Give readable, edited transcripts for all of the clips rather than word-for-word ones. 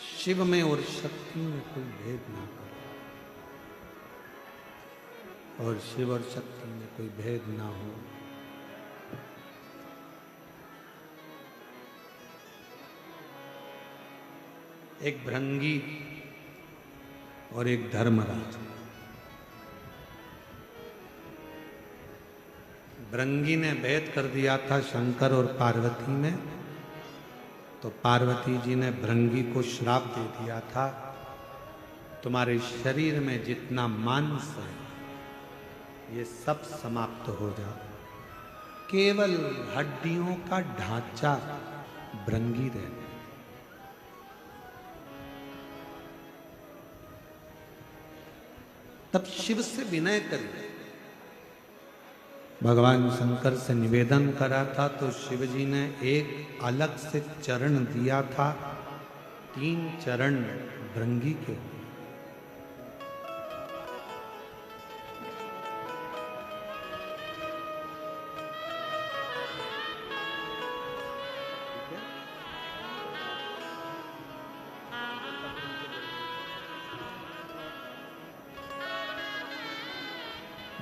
शिव में और शक्ति में कोई भेद ना करो, और शिव और शक्ति में कोई भेद ना हो। एक भृंगी और एक धर्मराज। भृंगी ने भेद कर दिया था शंकर और पार्वती में, तो पार्वती जी ने भृंगी को श्राप दे दिया था, तुम्हारे शरीर में जितना मांस है ये सब समाप्त हो जाए, केवल हड्डियों का ढांचा भृंगी रहे। तब शिव से विनय करिए, भगवान शंकर से निवेदन करा था, तो शिव जी ने एक अलग से चरण दिया था, 3 चरण भृंगी के।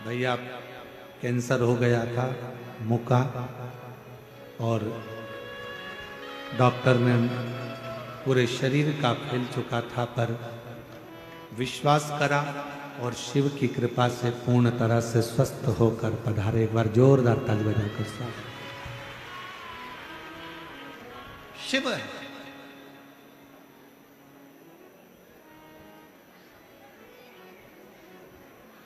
भैया कैंसर हो गया था मुंह का, और डॉक्टर ने पूरे शरीर का फैल चुका था, पर विश्वास करा और शिव की कृपा से पूर्ण तरह से स्वस्थ होकर पधारे। एक बार जोरदार ताली बजाकर साथ। शिव है,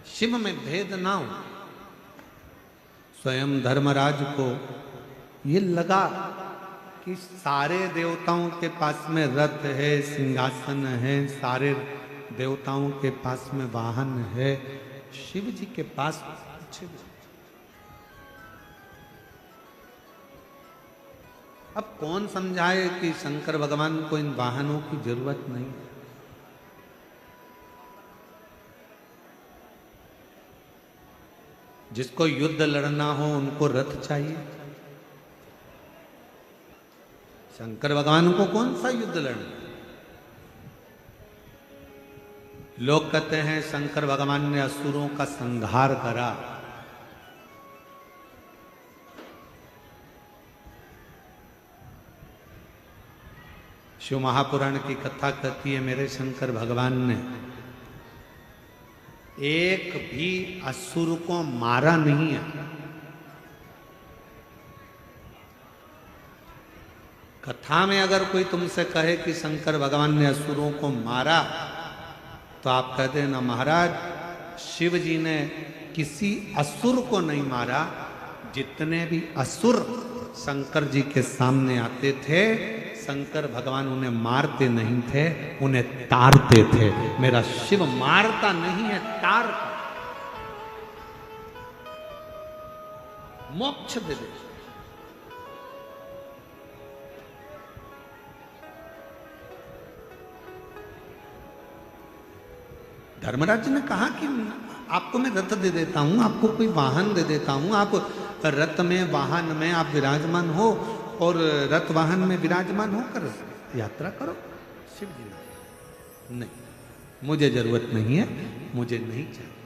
शिव में भेद ना हो। स्वयं धर्मराज को ये लगा कि सारे देवताओं के पास में रथ है, सिंहासन है, सारे देवताओं के पास में वाहन है, शिव जी के पास कुछ भी। अब कौन समझाए कि शंकर भगवान को इन वाहनों की जरूरत नहीं है। जिसको युद्ध लड़ना हो उनको रथ चाहिए, शंकर भगवान को कौन सा युद्ध लड़ना। लोग कहते हैं शंकर भगवान ने असुरों का संहार करा, शिव महापुराण की कथा कहती है मेरे शंकर भगवान ने एक भी असुर को मारा नहीं है। कथा में अगर कोई तुमसे कहे कि शंकर भगवान ने असुरों को मारा, तो आप कह देना महाराज शिव जी ने किसी असुर को नहीं मारा। जितने भी असुर शंकर जी के सामने आते थे, शंकर भगवान उन्हें मारते नहीं थे, उन्हें तारते थे। मेरा शिव मारता नहीं है, तारता, मोक्ष दे दे। धर्मराज ने कहा कि आपको मैं रथ दे देता हूं, आपको कोई वाहन दे देता हूं, आप रथ में वाहन में आप विराजमान हो और रथ वाहन में विराजमान होकर यात्रा करो। शिव जी नहीं, मुझे जरूरत नहीं है, मुझे नहीं चाहिए।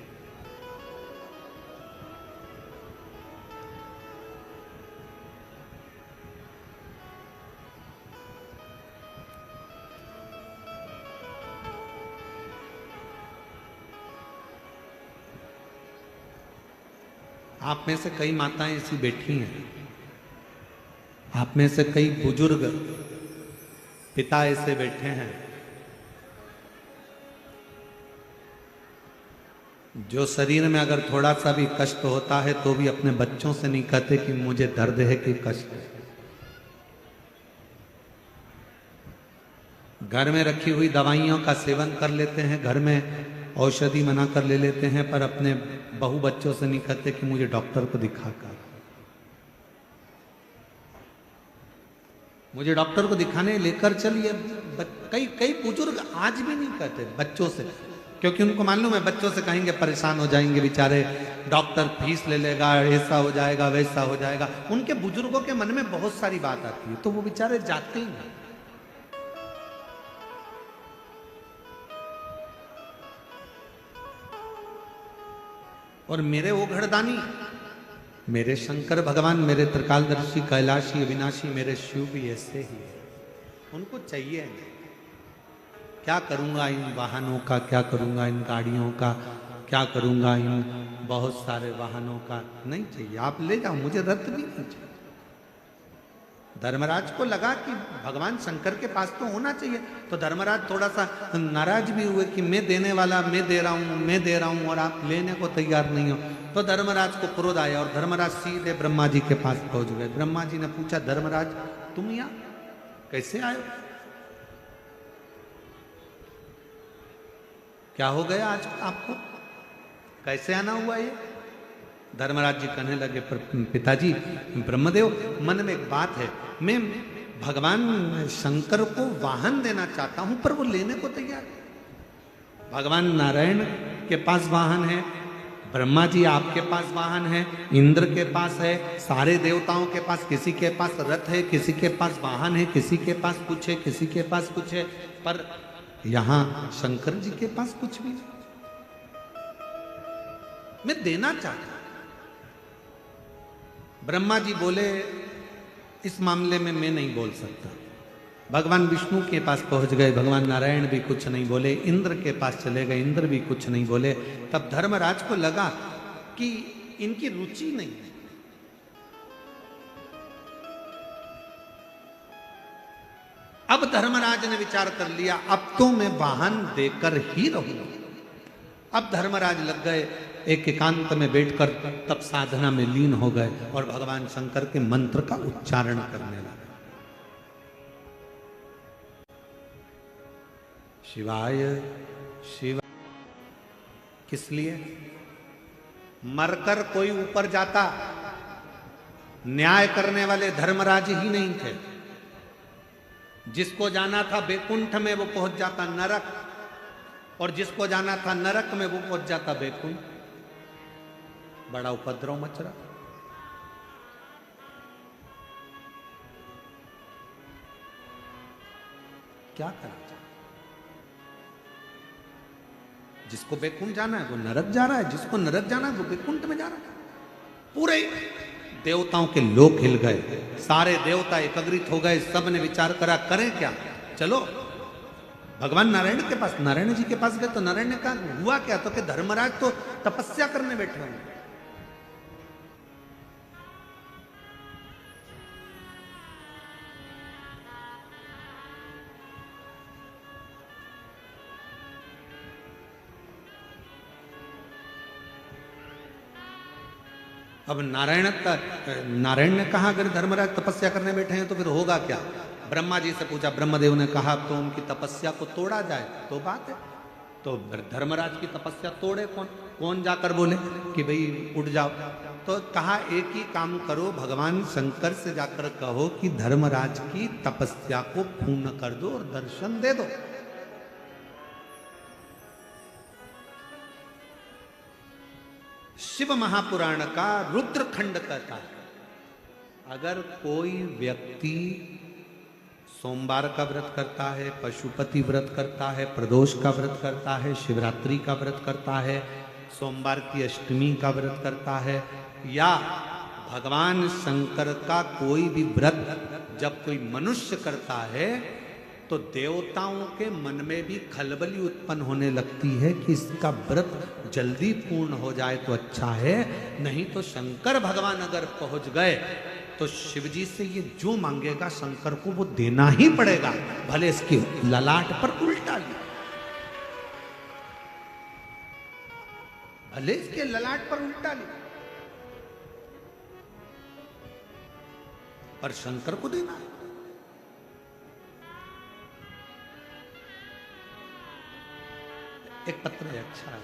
आप में से कई माताएं ऐसी बैठी हैं, आप में से कई बुजुर्ग पिता ऐसे बैठे हैं जो शरीर में अगर थोड़ा सा भी कष्ट होता है तो भी अपने बच्चों से नहीं कहते कि मुझे दर्द है कि कष्ट है। घर में रखी हुई दवाइयों का सेवन कर लेते हैं, घर में औषधि मना कर ले लेते हैं, पर अपने बहू बच्चों से नहीं कहते कि मुझे डॉक्टर को दिखाकर, मुझे डॉक्टर को दिखाने लेकर चलिए। कई बुजुर्ग आज भी नहीं कहते बच्चों से, क्योंकि उनको मालूम है बच्चों से कहेंगे परेशान हो जाएंगे बेचारे, डॉक्टर फीस ले लेगा, ऐसा हो जाएगा वैसा हो जाएगा। उनके बुजुर्गों के मन में बहुत सारी बात आती है, तो वो बेचारे जाते ही नहीं। और मेरे वो घड़दानी, मेरे शंकर भगवान, मेरे त्रिकालदर्शी कैलाशी अविनाशी, मेरे शिव भी ऐसे ही है। उनको चाहिए क्या करूंगा इन वाहनों का, क्या करूंगा इन गाड़ियों का, क्या करूंगा इन बहुत सारे वाहनों का, नहीं चाहिए। आप ले जाओ, मुझे रथ भी नहीं चाहिए। धर्मराज को लगा कि भगवान शंकर के पास तो होना चाहिए, तो धर्मराज थोड़ा सा नाराज भी हुए कि मैं देने वाला, मैं दे रहा हूं, मैं दे रहा हूं और आप लेने को तैयार नहीं हो। तो धर्मराज को क्रोध आया और धर्मराज सीधे ब्रह्मा जी के पास पहुंच गए। ब्रह्मा जी ने पूछा, धर्मराज तुम यहां कैसे आए हो? क्या हो गया आज आपको, कैसे आना हुआ ये? धर्मराज जी कहने लगे, पिताजी ब्रह्मदेव, मन में एक बात है, मैं भगवान शंकर को वाहन देना चाहता हूं पर वो लेने को तैयार है। भगवान नारायण के पास वाहन है, ब्रह्मा जी आपके पास वाहन है, इंद्र के पास है, सारे देवताओं के पास, किसी के पास रथ है, किसी के पास वाहन है, किसी के पास कुछ है, किसी के पास कुछ है, पर यहां शंकर जी के पास कुछ भी नहीं। मैं देना चाहता। ब्रह्मा जी बोले, इस मामले में मैं नहीं बोल सकता। भगवान विष्णु के पास पहुंच गए, भगवान नारायण भी कुछ नहीं बोले, इंद्र के पास चले गए, इंद्र भी कुछ नहीं बोले। तब धर्मराज को लगा कि इनकी रुचि नहीं है। अब धर्मराज ने विचार कर लिया, अब तो मैं वाहन देकर ही रहूंगा। अब धर्मराज लग गए, एक एकांत में बैठकर तब साधना में लीन हो गए और भगवान शंकर के मंत्र का उच्चारण करने लगे। शिवाय शिव। किस लिए? मरकर कोई ऊपर जाता, न्याय करने वाले धर्मराज ही नहीं थे। जिसको जाना था बैकुंठ में वो पहुंच जाता नरक, और जिसको जाना था नरक में वो पहुंच जाता बैकुंठ। बड़ा उपद्रव मच रहा। क्या करा जाए? जिसको बैकुंठ जाना है वो नरक जा रहा है, जिसको नरक जाना है वो बैकुंठ में जा रहा है। पूरे देवताओं के लोक हिल गए, सारे देवता एकत्रित हो गए। सब ने विचार करा, करें क्या? चलो भगवान नारायण के पास। नारायण जी के पास गए तो नारायण ने कहा, हुआ क्या? तो कि धर्मराज तो तपस्या करने बैठे होंगे। अब नारायण ने कहा, अगर धर्मराज तपस्या करने बैठे हैं तो फिर होगा क्या? ब्रह्मा जी से पूछा, ब्रह्मदेव ने कहा तो उनकी तपस्या को तोड़ा जाए तो बात है। तो धर्मराज की तपस्या तोड़े कौन? कौन जाकर बोले कि भाई उठ जाओ? तो कहा, एक ही काम करो, भगवान शंकर से जाकर कहो कि धर्मराज की तपस्या को पूर्ण कर दो और दर्शन दे दो। शिव महापुराण का रुद्रखंड कहता है, अगर कोई व्यक्ति सोमवार का व्रत करता है, पशुपति व्रत करता है, प्रदोष का व्रत करता है, शिवरात्रि का व्रत करता है, सोमवार की अष्टमी का व्रत करता है, या भगवान शंकर का कोई भी व्रत जब कोई मनुष्य करता है तो देवताओं के मन में भी खलबली उत्पन्न होने लगती है कि इसका व्रत जल्दी पूर्ण हो जाए तो अच्छा है, नहीं तो शंकर भगवान अगर पहुंच गए तो शिव जी से ये जो मांगेगा शंकर को वो देना ही पड़ेगा, भले इसकी ललाट पर उल्टा ले, भले इसके ललाट पर उल्टा ले, पर शंकर को देना है। एक पत्र है, अच्छा है।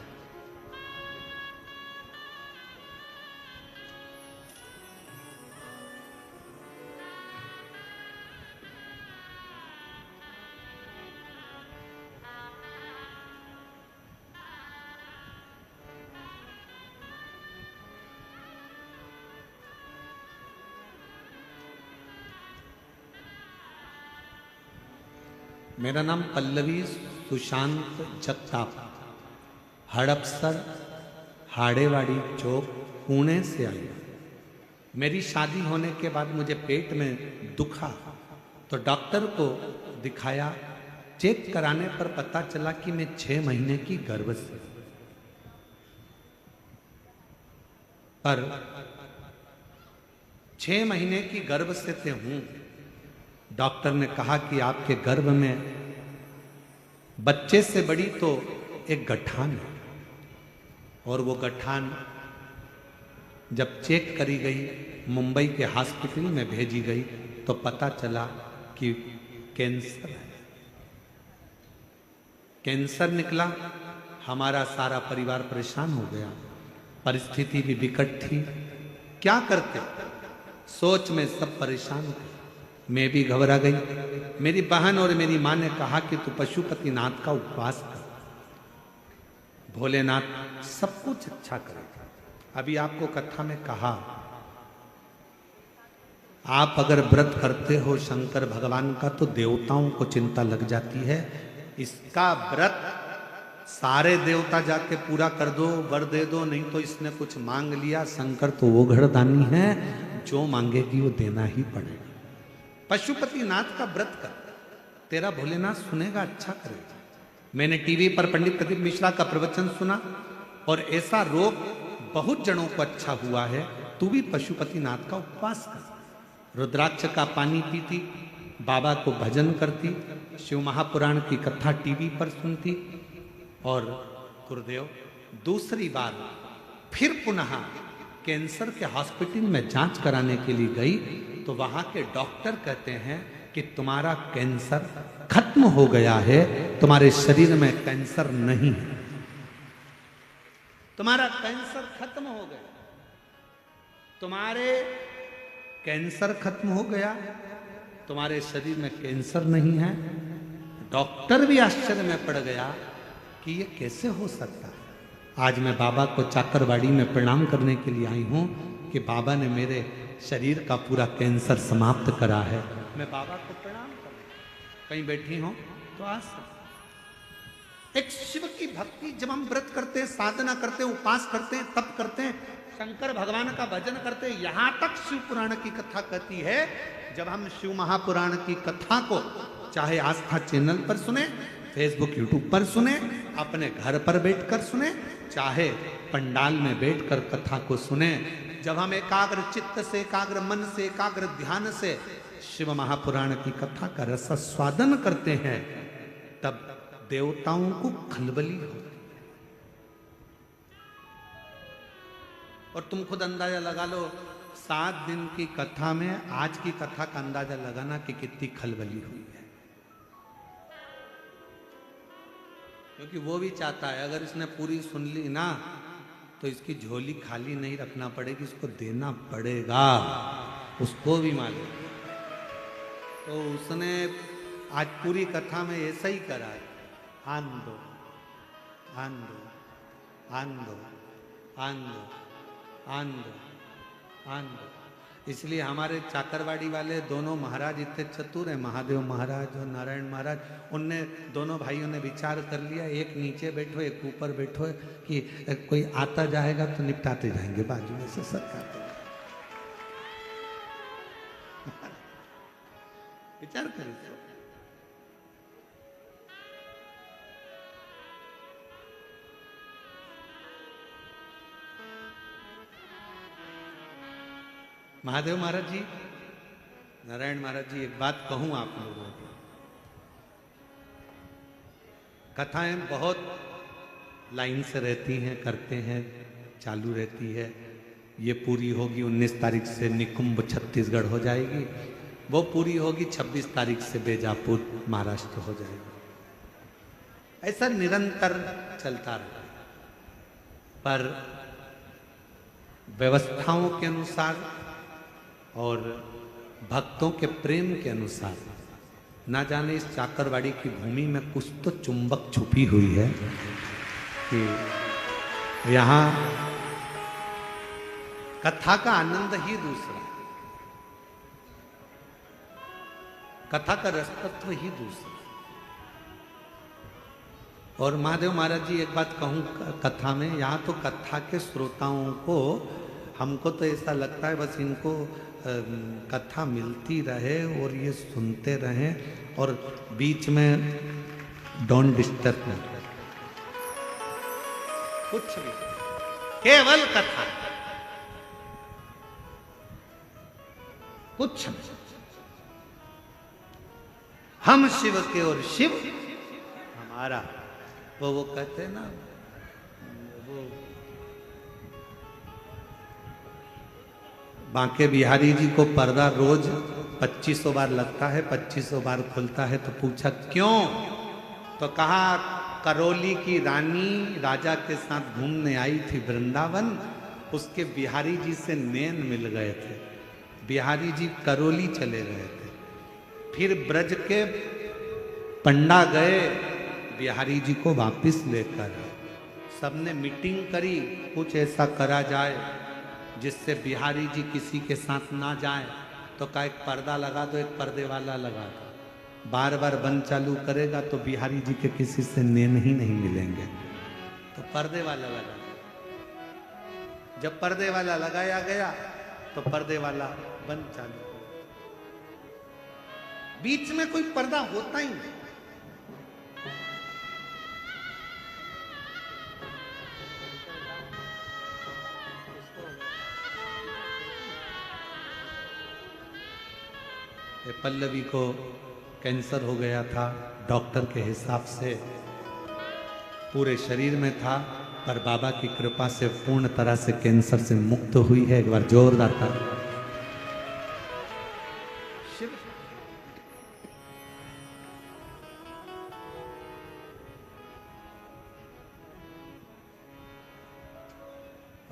मेरा नाम पल्लवी सुशांत जगताप, हड़पसर हाड़ेवाड़ी चौक पुणे से आई हूं। मेरी शादी होने के बाद मुझे पेट में दुखा तो डॉक्टर को दिखाया। चेक कराने पर पता चला कि मैं 6 महीने की गर्भवती पर 6 महीने की गर्भ से हूं। डॉक्टर ने कहा कि आपके गर्भ में बच्चे से बड़ी तो एक गठान है, और वो गठान जब चेक करी गई, मुंबई के हॉस्पिटल में भेजी गई तो पता चला कि कैंसर है। कैंसर निकला। हमारा सारा परिवार परेशान हो गया। परिस्थिति भी विकट थी, क्या करते, सोच में सब परेशान थे। मैं भी घबरा गई। मेरी बहन और मेरी मां ने कहा कि तू पशुपतिनाथ का उपवास कर, भोलेनाथ सब कुछ अच्छा करेगा। अभी आपको कथा में कहा, आप अगर व्रत करते हो शंकर भगवान का तो देवताओं को चिंता लग जाती है। इसका व्रत सारे देवता जाके पूरा कर दो, वर दे दो, नहीं तो इसने कुछ मांग लिया। शंकर तो वो घरदानी है, जो मांगेगी वो देना ही पड़ेगा। पशुपतिनाथ का व्रत कर, तेरा भोलेनाथ सुनेगा, अच्छा करेगा। मैंने टीवी पर पंडित प्रदीप मिश्रा का प्रवचन सुना और ऐसा रोग बहुत जनों को अच्छा हुआ है। तू भी पशुपतिनाथ का उपवास कर, रुद्राक्ष का पानी पीती, बाबा को भजन करती, शिव महापुराण की कथा टीवी पर सुनती। और गुरुदेव दूसरी बार फिर पुनः कैंसर के हॉस्पिटल में जांच कराने के लिए गई तो वहां के डॉक्टर कहते हैं कि तुम्हारा कैंसर खत्म हो गया है, तुम्हारे शरीर में कैंसर नहीं है, तुम्हारा कैंसर खत्म हो गया, तुम्हारे कैंसर खत्म हो गया, तुम्हारे शरीर में कैंसर नहीं है। डॉक्टर भी आश्चर्य में पड़ गया कि ये कैसे हो सकता है। आज मैं बाबा को चाकरवाड़ी में प्रणाम करने के लिए आई हूं कि बाबा ने मेरे शरीर का पूरा कैंसर समाप्त करा है। मैं बाबा को प्रणाम करूं, कहीं बैठी हो तो आज एक शिव की भक्ति, जब हम व्रत करते हैं, साधना करते हैं, उपास करते हैं, तप करते हैं, शंकर भगवान का भजन करते हैं, यहां तक शिव पुराण की कथा कहती है। जब हम शिव महापुराण की कथा को चाहे आस्था चैनल पर सुने, फेसबुक यूट्यूब पर सुने, अपने घर पर बैठकर सुने, चाहे पंडाल में बैठकर कथा को सुने, जब हम एकाग्र चित्त से, एकाग्र मन से, एकाग्र ध्यान से शिव महापुराण की कथा का रसास्वादन करते हैं, तब देवताओं को खलबली होती है। और तुम खुद अंदाजा लगा लो, 7 दिन की कथा में आज की कथा का अंदाजा लगाना कि कितनी खलबली हुई है। क्योंकि वो भी चाहता है अगर इसने पूरी सुन ली ना तो इसकी झोली खाली नहीं रखना पड़ेगी, इसको देना पड़ेगा, उसको भी मालूम। तो उसने आज पूरी कथा में ऐसा ही करा है, आन दो, आन दो, आन दो, आन दो, आन दो, आन दो। इसलिए हमारे चाकरवाड़ी वाले दोनों महाराज इतने चतुर हैं, महादेव महाराज और नारायण महाराज, उनने दोनों भाइयों ने विचार कर लिया, एक नीचे बैठो एक ऊपर बैठो, कि कोई आता जाएगा तो निपटाते जाएंगे, बाजू में से सरकाते। विचार करें। महादेव महाराज जी, नारायण महाराज जी, एक बात कहूं आप लोगों को, कथाएं बहुत लाइन से रहती हैं, करते हैं, चालू रहती है। ये पूरी होगी 19 तारीख से निकुंभ छत्तीसगढ़ हो जाएगी, वो पूरी होगी 26 तारीख से बेजापुर महाराष्ट्र हो जाएगी। ऐसा निरंतर चलता रहता है, पर व्यवस्थाओं के अनुसार और भक्तों के प्रेम के अनुसार, ना जाने इस चाकरवाड़ी की भूमि में कुछ तो चुंबक छुपी हुई है कि यहाँ कथा का आनंद ही दूसरा, कथा का रसतत्व ही दूसरा। और महादेव महाराज जी एक बात कहूँ कथा में, यहाँ तो कथा के श्रोताओं को, हमको तो ऐसा लगता है बस इनको कथा मिलती रहे और ये सुनते रहें और बीच में डोंट डिस्टर्ब नहीं, कुछ भी, केवल कथा, कुछ नहीं। हम शिव के और शिव हमारा। वो कहते हैं ना, वो बांके बिहारी जी को पर्दा रोज 2500 बार लगता है, 2500 बार खुलता है। तो पूछा क्यों? तो कहा करौली की रानी राजा के साथ घूमने आई थी वृंदावन, उसके बिहारी जी से नैन मिल गए थे, बिहारी जी करौली चले गए थे। फिर ब्रज के पंडा गए बिहारी जी को वापस लेकर, सबने मीटिंग करी कुछ ऐसा करा जाए जिससे बिहारी जी किसी के साथ ना जाए। तो का एक पर्दा लगा दो, एक पर्दे वाला लगा दो, बार बार बंद चालू करेगा तो बिहारी जी के किसी से नैन ही नहीं मिलेंगे। तो पर्दे वाला लगा, जब पर्दे वाला लगाया गया तो पर्दे वाला बंद चालू, बीच में कोई पर्दा होता ही नहीं। पल्लवी को कैंसर हो गया था, डॉक्टर के हिसाब से पूरे शरीर में था, पर बाबा की कृपा से पूर्ण तरह से कैंसर से मुक्त हुई है। एक बार जोरदार था शिव।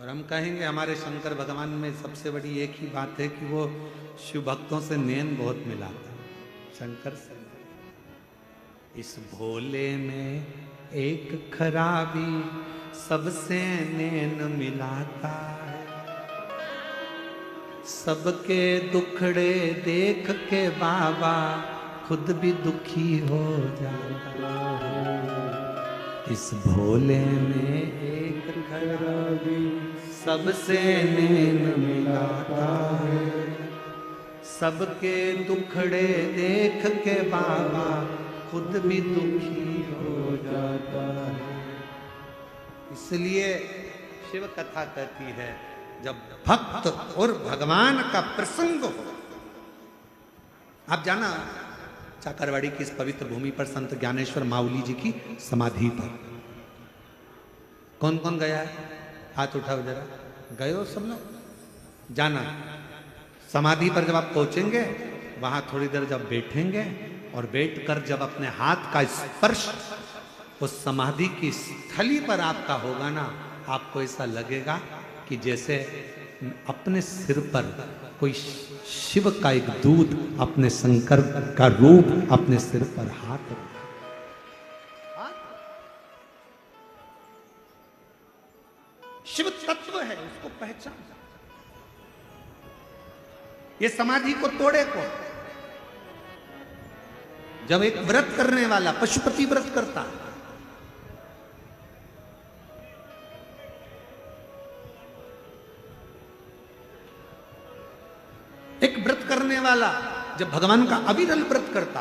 और हम कहेंगे हमारे शंकर भगवान में सबसे बड़ी एक ही बात है कि वो शिव भक्तों से नैन बहुत मिलाता है, शंकर से। इस भोले में एक खराबी सबसे नैन मिलाता है, सबके दुखड़े देख के बाबा खुद भी दुखी हो जाता है। इस भोले में एक खराबी सबसे नैन मिलाता है, सबके दुखड़े देख के बाबा खुद भी दुखी हो जाता है। इसलिए शिव कथा कहती है जब भक्त और भगवान का प्रसंग हो। आप जाना चाकरवाड़ी की इस पवित्र भूमि पर संत ज्ञानेश्वर माउली जी की समाधि पर कौन कौन गया है? हाथ उठाओ जरा। गए हो सब लोग? जाना समाधि पर जब आप पहुंचेंगे, वहां थोड़ी देर जब बैठेंगे और बैठकर जब अपने हाथ का स्पर्श उस समाधि की स्थली पर आपका होगा ना, आपको ऐसा लगेगा कि जैसे अपने सिर पर कोई शिव का एक दूत, अपने शंकर का रूप अपने सिर पर हाथ रखा। शिव तत्व है, उसको पहचान। ये समाधि को तोड़े कौन? जब एक व्रत करने वाला पशुपति व्रत करता, एक व्रत करने वाला जब भगवान का अविरल व्रत करता,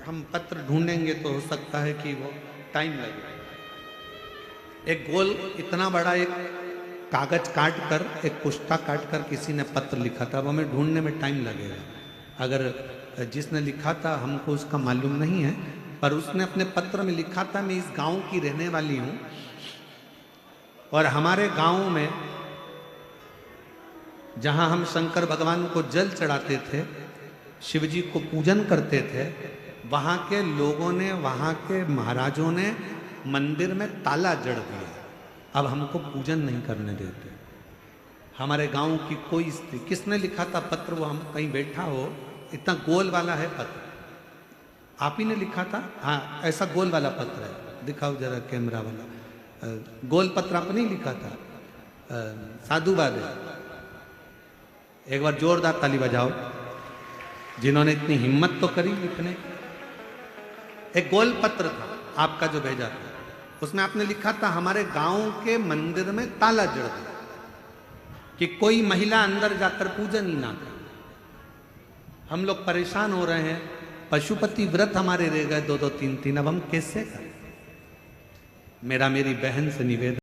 हम पत्र ढूंढेंगे तो हो सकता है कि वो टाइम लगे। एक गोल इतना बड़ा एक कागज काट कर, एक पुष्टा काट कर किसी ने पत्र लिखा था, वो हमें ढूंढने में टाइम लगेगा। अगर जिसने लिखा था हमको उसका मालूम नहीं है, पर उसने अपने पत्र में लिखा था मैं इस गांव की रहने वाली हूं और हमारे गांव में जहां हम शंकर भगवान को जल चढ़ाते थे, शिवजी को पूजन करते थे, वहां के लोगों ने, वहां के महाराजों ने मंदिर में ताला जड़ दिया, अब हमको पूजन नहीं करने देते। हमारे गांव की कोई स्त्री, किसने लिखा था पत्र? वो हम कहीं बैठा हो, इतना गोल वाला है पत्र, आप ही ने लिखा था? हाँ, ऐसा गोल वाला पत्र है, दिखाओ जरा कैमरा वाला। गोल पत्र आपने ही लिखा था? साधुवाद है। एक बार जोरदार ताली बजाओ जिन्होंने इतनी हिम्मत तो करी लिखने। एक गोल पत्र था आपका जो भेजा था, उसमें आपने लिखा था हमारे गांव के मंदिर में ताला जड़ दो कि कोई महिला अंदर जाकर पूजन ही ना करे। हम लोग परेशान हो रहे हैं, पशुपति व्रत हमारे रह गए 2-2 3-3, अब हम कैसे करें? मेरी बहन से निवेदन